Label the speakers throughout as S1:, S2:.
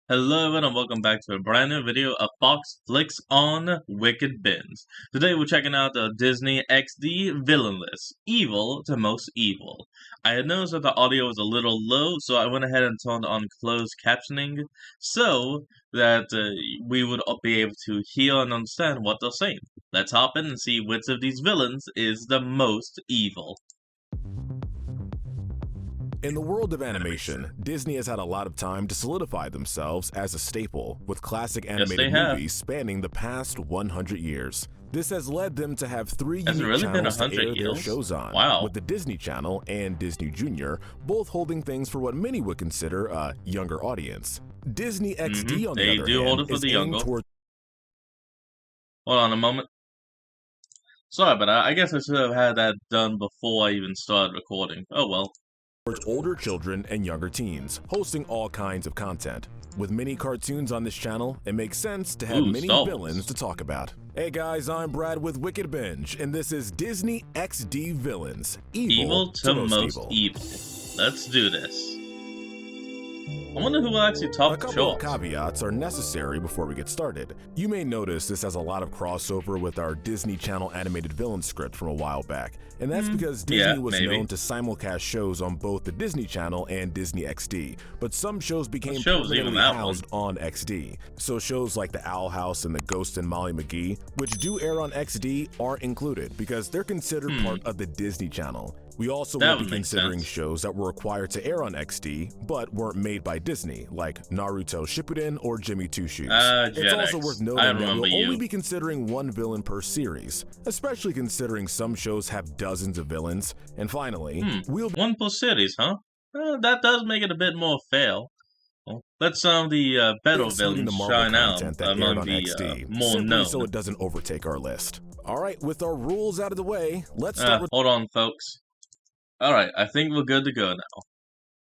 S1: Hello everyone and welcome back to a brand new video of Fox Flicks on Wicked Bins. Today we're checking out the Disney XD villain list, evil to most evil. I had noticed that the audio was a little low, so I went ahead and turned on closed captioning so that we would be able to hear and understand what they're saying. Let's hop in and see which of these villains is the most evil.
S2: In the world of animation, Disney has had a lot of time to solidify themselves as a staple, with classic animated movies spanning the past 100 years. This has led them to have three unique channels to air their shows on, with the Disney Channel and Disney Junior both holding things for what many would consider a younger audience. Disney XD, on the other hand, is aimed toward...
S1: Hold on a moment. Sorry, but I guess I should have had that done before I even started recording. Oh well.
S2: Older children and younger teens, hosting all kinds of content. With many cartoons on this channel, it makes sense to have many villains to talk about. Hey guys, I'm Brad with Wicked Binge, and this is Disney XD Villains, evil to most evil.
S1: Let's do this. I wonder who will actually talk the show.
S2: A couple of caveats are necessary before we get started. You may notice this has a lot of crossover with our Disney Channel animated villain script from a while back, and that's because Disney was known to simulcast shows on both the Disney Channel and Disney XD, but some shows became permanently housed on XD. So shows like The Owl House and The Ghost and Molly McGee, which do air on XD, aren't included because they're considered part of the Disney Channel. We also will be considering shows that were required to air on XD, but weren't made by Disney, like Naruto Shippuden or Jimmy Two Shoes. It's also worth noting that we'll only be considering one villain per series, especially considering some shows have dozens of villains. And finally,
S1: one per series, huh? That does make it a bit more fair. Well, let some of the better villains shine out among the more known.
S2: So it doesn't overtake our list. All right, with our rules out of the way, let's start with...
S1: Hold on, folks. Alright, I think we're good to go now.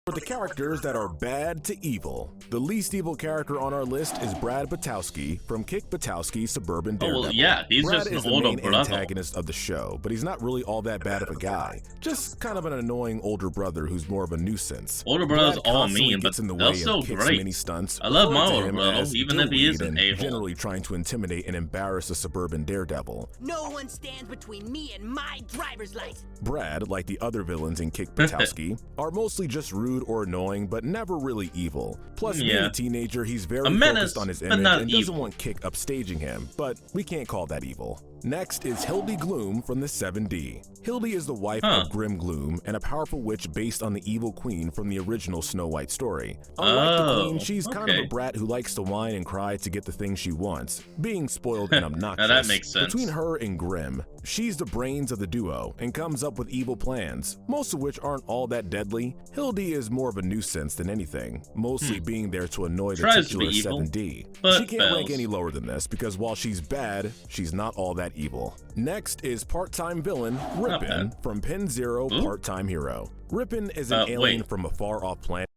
S2: For the characters that are bad to evil, the least evil character on our list is Brad Batowski from Kick Buttowski's Suburban Daredevil.
S1: Oh, well, yeah, he's
S2: Brad
S1: just an
S2: is the
S1: older
S2: main
S1: brother.
S2: Antagonist of the show, but he's not really all that bad of a guy. Just kind of an annoying older brother who's more of a nuisance.
S1: Older brothers all mean, but they're so great.
S2: Many stunts,
S1: I love my older brother, even if he is an a-hole.
S2: Generally trying to intimidate and embarrass the Suburban Daredevil.
S3: No one stands between me and my driver's license.
S2: Brad, like the other villains in Kick Buttowski, are mostly just rude or annoying, but never really evil. Plus, being a teenager, he's very focused on his image and doesn't want Kick upstaging him, but we can't call that evil. Next is Hildy Gloom from the 7D. Hildy is the wife of Grim Gloom and a powerful witch based on the evil queen from the original Snow White story. Unlike the queen, she's kind of a brat who likes to whine and cry to get the things she wants, being spoiled and obnoxious.
S1: Now that makes sense.
S2: Between her and Grim, she's the brains of the duo and comes up with evil plans, most of which aren't all that deadly. Hildy is more of a nuisance than anything, mostly being there to annoy the titular 7D. She can't rank any lower than this because while she's bad, she's not all that evil. Next is part-time villain Ripin from Pen Zero Part-Time Hero. Ripin is an alien from a far-off planet.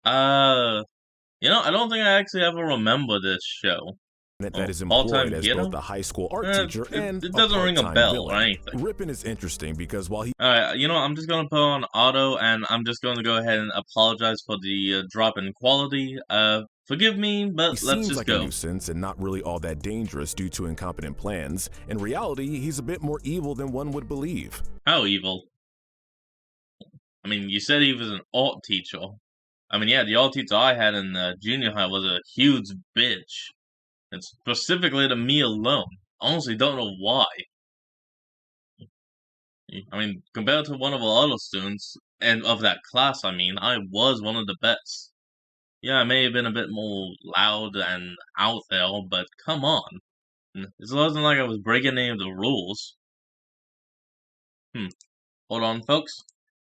S1: You know, I don't think I actually ever remember this show.
S2: That is employed as both a high school art teacher and
S1: it doesn't ring a bell
S2: villain.
S1: or anything.
S2: Ripin is interesting because while he...
S1: Alright, you know, I'm just gonna put on auto and I'm just gonna go ahead and apologize for the drop in quality. Forgive me, but let's just go.
S2: He seems like a nuisance and not really all that dangerous due to incompetent plans. In reality, he's a bit more evil than one would believe.
S1: How evil? I mean, you said he was an art teacher. I mean, yeah, the art teacher I had in junior high was a huge bitch. And specifically to me alone. Honestly, don't know why. I mean, compared to one of our other students, and of that class, I mean, I was one of the best. Yeah, I may have been a bit more loud and out there, but come on. It wasn't like I was breaking any of the rules. Hold on, folks.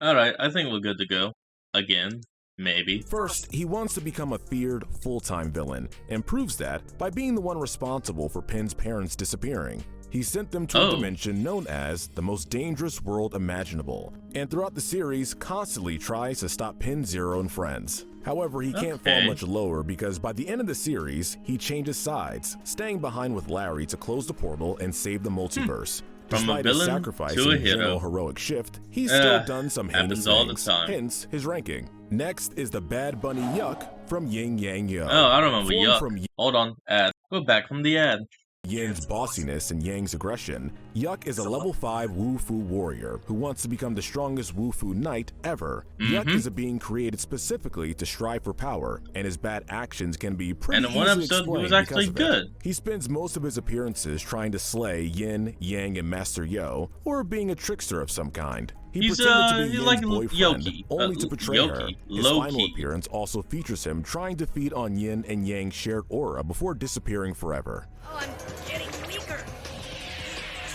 S1: Alright, I think we're good to go. Again. Maybe.
S2: First, he wants to become a feared, full-time villain, and proves that by being the one responsible for Pen's parents disappearing. He sent them to a dimension known as the most dangerous world imaginable, and throughout the series constantly tries to stop Pen Zero and friends. However, he can't fall much lower because by the end of the series, he changes sides, staying behind with Larry to close the portal and save the multiverse. Despite his sacrifice
S1: to a
S2: and
S1: hero.
S2: general heroic shift, he's still done some heinous
S1: all the
S2: things,
S1: time.
S2: hence his ranking. Next is the Bad Bunny Yuck from Yin Yang Yo.
S1: Oh, I remember Yuck. Hold on, ad. Go back from the ad.
S2: Yin's bossiness and Yang's aggression, Yuck is a level 5 Wu-Fu warrior who wants to become the strongest Wu-Fu knight ever. Yuck is a being created specifically to strive for power, and his bad actions can be pretty easily explained. And in one episode, he was actually good. He spends most of his appearances trying to slay Yin, Yang, and Master Yo, or being a trickster of some kind. He pretended to be Yin's
S1: like
S2: boyfriend,
S1: Yoki,
S2: only to betray her. His final appearance also features him trying to feed on Yin and Yang's shared aura before disappearing forever.
S3: Oh, I'm getting weaker.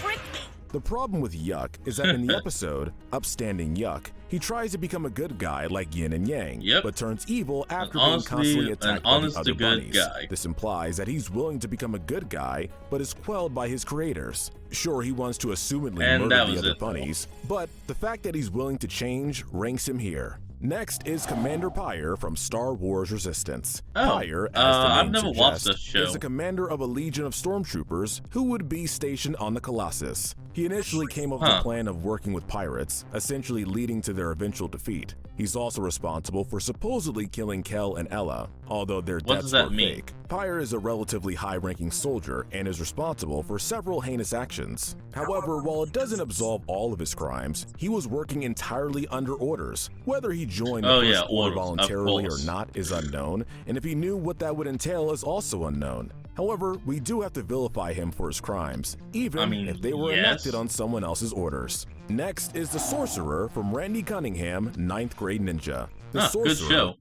S3: Trick me.
S2: The problem with Yuck is that in the episode, Upstanding Yuck, he tries to become a good guy like Yin and Yang, but turns evil after being constantly attacked by the other bunnies. This implies that he's willing to become a good guy, but is quelled by his creators. Sure, he wants to assumedly murder the other bunnies, but the fact that he's willing to change ranks him here. Next is Commander Pyre from Star Wars Resistance. Pyre, as the name suggests, is the commander of a legion of stormtroopers who would be stationed on the Colossus. He initially came up with the plan of working with pirates, essentially leading to their eventual defeat. He's also responsible for supposedly killing Kel and Ella, although their deaths were fake. Pyre is a relatively high-ranking soldier and is responsible for several heinous actions. However, while it doesn't absolve all of his crimes, he was working entirely under orders. Whether he joined the First Order voluntarily or not is unknown, and if he knew what that would entail is also unknown. However, we do have to vilify him for his crimes, even if they were enacted on someone else's orders. Next is the Sorcerer from Randy Cunningham, 9th Grade Ninja. The Sorcerer,
S1: good show.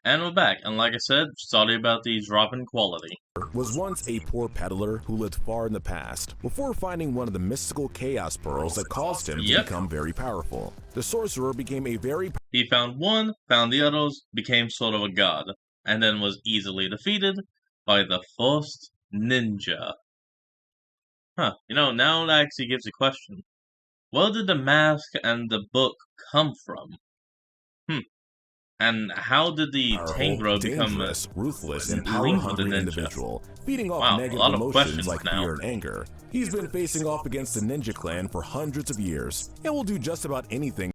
S1: And we're back, and like I said, sorry about the drop in quality.
S2: Was once a poor peddler who lived far in the past, before finding one of the mystical chaos pearls that caused him to become very powerful. The Sorcerer became a very...
S1: He found one, found the others, became sort of a god, and then was easily defeated by the first ninja. You know, now it actually gives a question. Where did the mask and the book come from? And how did the Tangrowth become a
S2: ruthless and power-hungry individual, feeding off negative emotions like fear and anger? He's been facing off against the Ninja Clan for hundreds of years, and will do just about anything.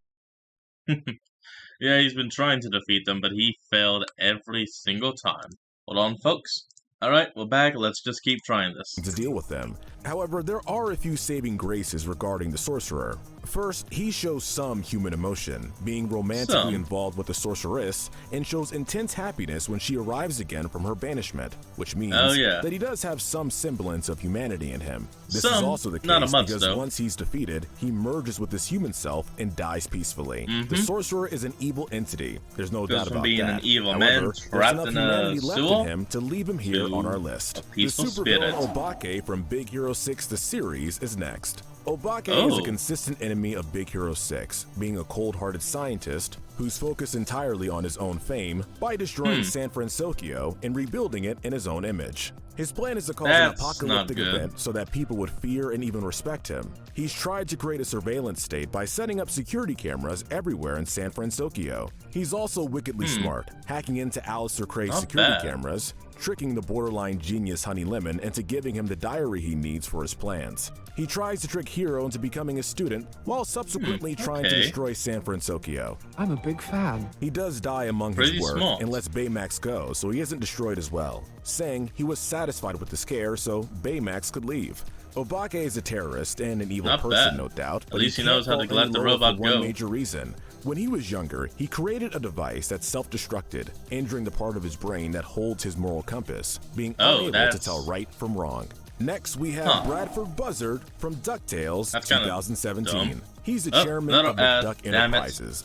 S1: Yeah, he's been trying to defeat them, but he failed every single time. Hold on, folks. Alright, we're back. Let's just keep trying this.
S2: To deal with them. However, there are a few saving graces regarding the Sorcerer. First, he shows some human emotion, being romantically involved with the Sorceress, and shows intense happiness when she arrives again from her banishment, which means that he does have some semblance of humanity in him. This is also the case because once he's defeated, he merges with his human self and dies peacefully. The Sorcerer is an evil entity, there's no doubt about that.
S1: An evil
S2: However,
S1: man trapped
S2: there's
S1: in
S2: enough
S1: a
S2: humanity left in him to leave him here on our list. The supervillain Obake from Big Hero 6 the series is next. Obake is a consistent enemy of Big Hero 6, being a cold-hearted scientist who's focused entirely on his own fame by destroying San Francisco and rebuilding it in his own image. His plan is to cause an apocalyptic event so that people would fear and even respect him. He's tried to create a surveillance state by setting up security cameras everywhere in San Francisco. He's also wickedly smart, hacking into Alistair Cray's security cameras, tricking the borderline genius Honey Lemon into giving him the diary he needs for his plans. He tries to trick Hero into becoming a student while subsequently trying to destroy San Francisco.
S4: I'm a big fan.
S2: He does die among his work and lets Baymax go, so he isn't destroyed as well, saying he was satisfied with the scare so Baymax could leave. Obake is a terrorist and an evil person, no doubt, but
S1: at least he knows how to let the robot go.
S2: One major reason. When he was younger, he created a device that self-destructed, injuring the part of his brain that holds his moral compass, being unable to tell right from wrong. Next, we have Bradford Buzzard from DuckTales 2017. He's the chairman of the Duck Enterprises.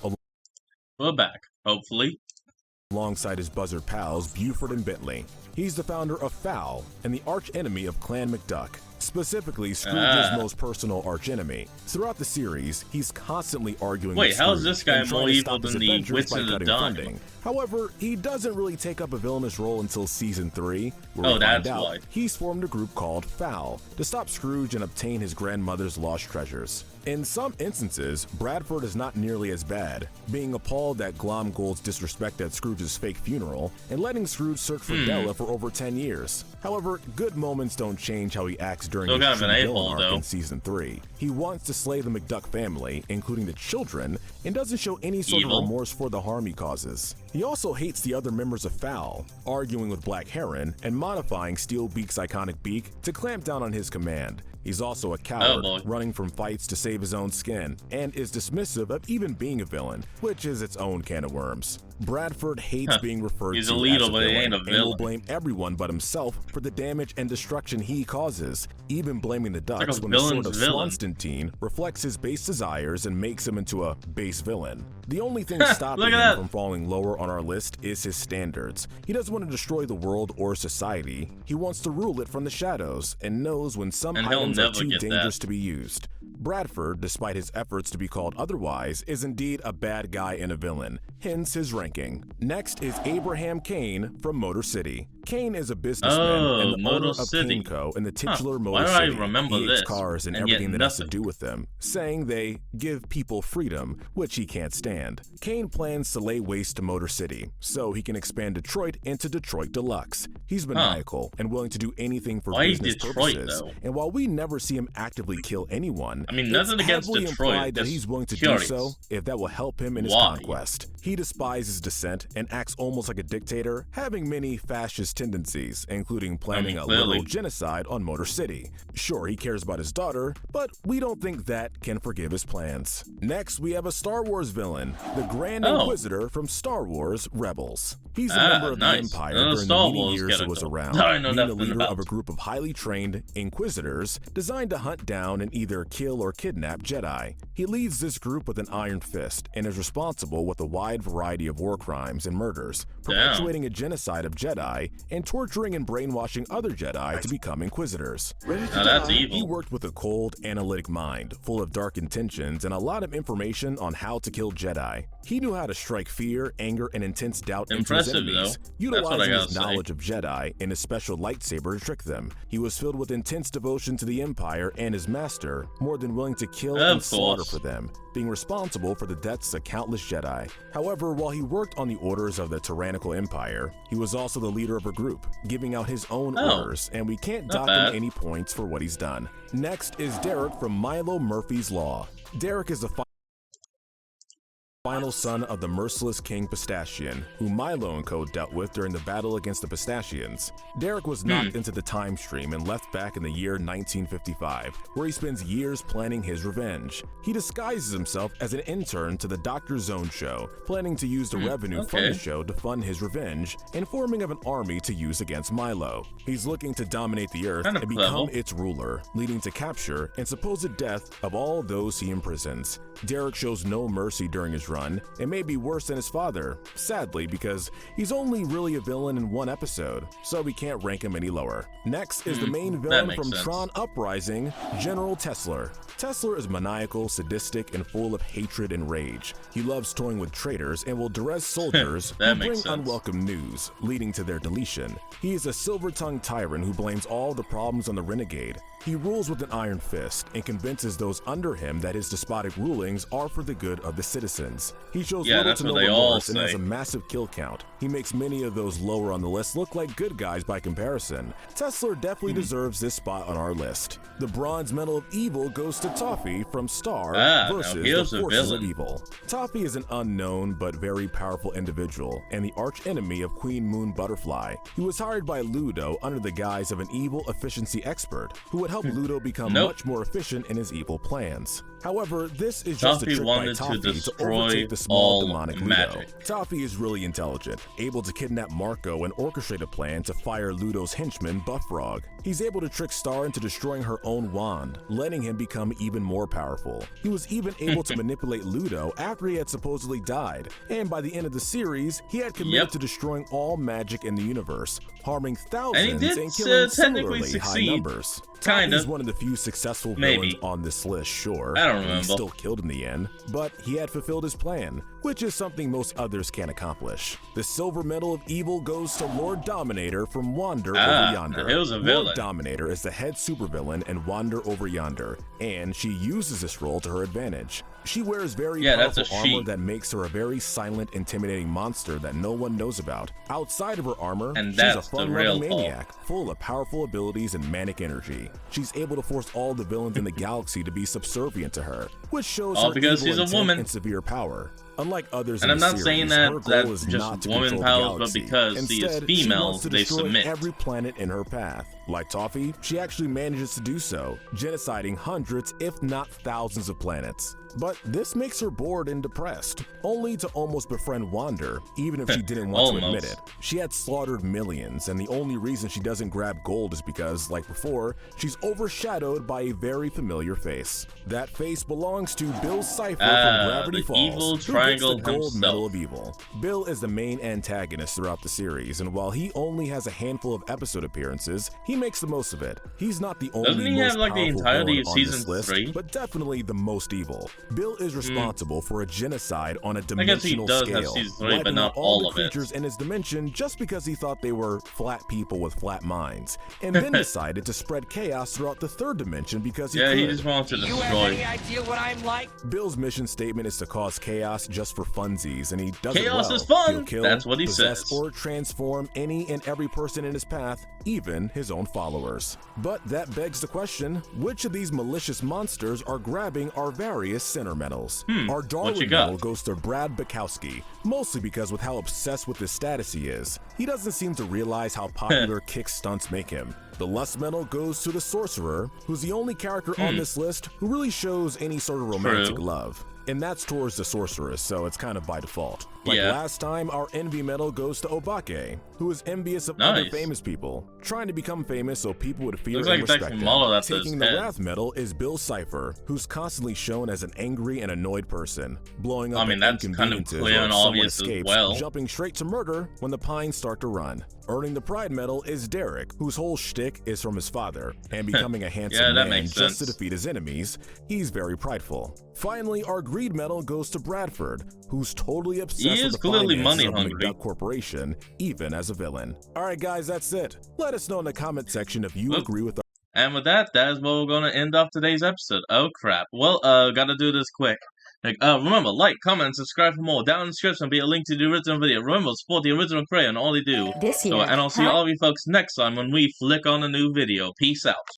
S1: We're back, hopefully.
S2: Alongside his Buzzard pals, Buford and Bentley. He's the founder of FOUL and the arch-enemy of Clan McDuck, specifically Scrooge's most personal arch-enemy. Throughout the series, he's constantly arguing with Scrooge.
S1: Wait, how is this guy more evil than the Wits of the Dime?
S2: However, he doesn't really take up a villainous role until Season 3, where we find out he's formed a group called FOUL to stop Scrooge and obtain his grandmother's lost treasures. In some instances, Bradford is not nearly as bad, being appalled that Glomgold's disrespect at Scrooge's fake funeral and letting Scrooge search for Della for over 10 years. However, good moments don't change how he acts during during his true villain arc in Season 3. He wants to slay the McDuck family, including the children, and doesn't show any sort of remorse for the harm he causes. He also hates the other members of FOUL, arguing with Black Heron and modifying Steelbeak's iconic beak to clamp down on his command. He's also a coward, running from fights to save his own skin, and is dismissive of even being a villain, which is its own can of worms. Bradford hates being referred to as a villain and will blame everyone but himself for the damage and destruction he causes, even blaming the Ducks when the sort of Swanstein reflects his base desires and makes him into a base villain. The only thing stopping him from falling lower on our list is his standards. He doesn't want to destroy the world or society. He wants to rule it from the shadows and knows when some items are too dangerous to be used. Bradford, despite his efforts to be called otherwise, is indeed a bad guy and a villain, hence his ranking. Next is Abraham Kane from Motor City. Kane is a businessman and the owner of Kane Co. and the titular Motor City. He hates cars and everything that has to do with them, saying they give people freedom, which he can't stand. Kane plans to lay waste to Motor City, so he can expand Detroit into Detroit Deluxe. He's maniacal and willing to do anything for business purposes, and while we never see him actively kill anyone,
S1: nothing against Detroit,
S2: implied that he's willing to do so if that will help him in his conquest. He despises dissent and acts almost like a dictator, having many fascist tendencies, including planning a literal genocide on Motor City. Sure, he cares about his daughter, but we don't think that can forgive his plans. Next, we have a Star Wars villain, the Grand Inquisitor from Star Wars Rebels. He's a member of the Empire during the many years it was around, being the leader of a group of highly trained Inquisitors designed to hunt down and either kill or kidnap Jedi. He leads this group with an iron fist and is responsible with a wide variety of war crimes and murders, perpetuating a genocide of Jedi and torturing and brainwashing other Jedi to become Inquisitors.
S1: Now that's evil.
S2: He worked with a cold, analytic mind, full of dark intentions and a lot of information on how to kill Jedi. He knew how to strike fear, anger, and intense doubt into his enemies, utilizing his knowledge of Jedi and his special lightsaber to trick them. He was filled with intense devotion to the Empire and his master, more than willing to kill and slaughter for them, being responsible for the deaths of countless Jedi. However, while he worked on the orders of the tyrannical Empire, he was also the leader of a group, giving out his own orders, and we can't dock him any points for what he's done. Next is Derek from Milo Murphy's Law. Derek is the final son of the merciless King Pistachian, who Milo and Co. dealt with during the battle against the Pistachians. Derek was knocked into the time stream and left back in the year 1955, where he spends years planning his revenge. He disguises himself as an intern to the Dr. Zone show, planning to use the revenue from the show to fund his revenge and forming of an army to use against Milo. He's looking to dominate the Earth and become its ruler, leading to capture and supposed death of all those he imprisons. Derek shows no mercy during his run, and may be worse than his father, sadly, because he's only really a villain in one episode, so we can't rank him any lower. Next is the main villain from Tron Uprising, General Tessler. Tessler is maniacal, sadistic, and full of hatred and rage. He loves toying with traitors and will duress soldiers who bring unwelcome news, leading to their deletion. He is a silver-tongued tyrant who blames all the problems on the renegade. He rules with an iron fist and convinces those under him that his despotic rulings are for the good of the citizens. He shows little to no remorse and has a massive kill count. He makes many of those lower on the list look like good guys by comparison. Tessler definitely deserves this spot on our list. The Bronze Medal of Evil goes to Toffee from Star versus the Forces of Evil. Toffee is an unknown but very powerful individual and the arch-enemy of Queen Moon Butterfly. He was hired by Ludo under the guise of an evil efficiency expert who would help Ludo become much more efficient in his evil plans. However, this is just a trick by Toffee to overtake the small demonic Ludo. Toffee is really intelligent, able to kidnap Marco and orchestrate a plan to fire Ludo's henchman, Buffrog. He's able to trick Star into destroying her own wand, letting him become even more powerful. He was even able to manipulate Ludo after he had supposedly died, and by the end of the series, he had committed to destroying all magic in the universe, harming thousands and killing similarly high numbers. Toffee's one of the few successful villains on this list, sure.
S1: I don't remember.
S2: He still killed in the end, but he had fulfilled his plan, which is something most others can't accomplish. The Silver Medal of Evil goes to Lord Dominator from Wander Over Yonder. Lord Dominator is the head supervillain in Wander Over Yonder, and she uses this role to her advantage. She wears very powerful armor that makes her a very silent, intimidating monster that no one knows about. Outside of her armor, she's a fun-loving maniac, full of powerful abilities and manic energy. She's able to force all the villains in the galaxy to be subservient to her, which shows her
S1: because she's a woman
S2: and severe power. Unlike others
S1: and
S2: in the
S1: I'm not
S2: series,
S1: saying that that's just woman powers, but because she is female, they submit.
S2: Every planet in her path. Like Toffee, she actually manages to do so, genociding hundreds, if not thousands of planets. But this makes her bored and depressed, only to almost befriend Wander, even if she didn't want to admit it. She had slaughtered millions, and the only reason she doesn't grab gold is because, like before, she's overshadowed by a very familiar face. That face belongs to Bill Cipher from Gravity Falls,
S1: evil
S2: who gets the gold medal of evil. Bill is the main antagonist throughout the series, and while he only has a handful of episode appearances, he makes the most of it. He's not the only most powerful villain on this list, but definitely the most evil. Bill is responsible for a genocide on a dimensional scale, wiping out all the creatures in his dimension just because he thought they were flat people with flat minds, and then decided to spread chaos throughout the third dimension because he could.
S1: He just wants to destroy.
S3: You have any idea what I'm like?
S2: Bill's mission statement is to cause chaos just for funsies, and he does it well.
S1: Chaos is fun!
S2: He'll kill,
S1: that's what he
S2: possess,
S1: says.
S2: Or transform any and every person in his path, even his own followers. But that begs the question, which of these malicious monsters are grabbing our various center medals? Our Darwin medal goes to Brad Bukowski, mostly because with how obsessed with his status he is. He doesn't seem to realize how popular kick stunts make him. The Lust medal goes to the Sorcerer, who's the only character on this list who really shows any sort of romantic love. And that's towards the Sorceress, so it's kind of by default. Like last time, our Envy medal goes to Obake, who is envious of other famous people, trying to become famous so people would fear and respect him. Taking the Wrath medal is Bill Cipher, who's constantly shown as an angry and annoyed person, blowing up
S1: that's kind of clear and obvious as well.
S2: Jumping straight to murder when the Pines start to run. Earning the Pride medal is Derek, whose whole shtick is from his father, and becoming a handsome man just to defeat his enemies. He's very prideful. Finally, our Greed medal goes to Bradford, who's totally obsessed with the finances of McDuck Corporation, even as a villain. Alright guys, that's it. Let us know in the comment section if you agree with our—
S1: And with that, that is where we're going to end off today's episode. Oh crap. Well, gotta do this quick. Remember, like, comment, and subscribe for more. Down in the description will be a link to the original video. Remember, support the original creator and all they do.
S4: This year,
S1: and I'll see all of you folks next time when we flick on a new video. Peace out.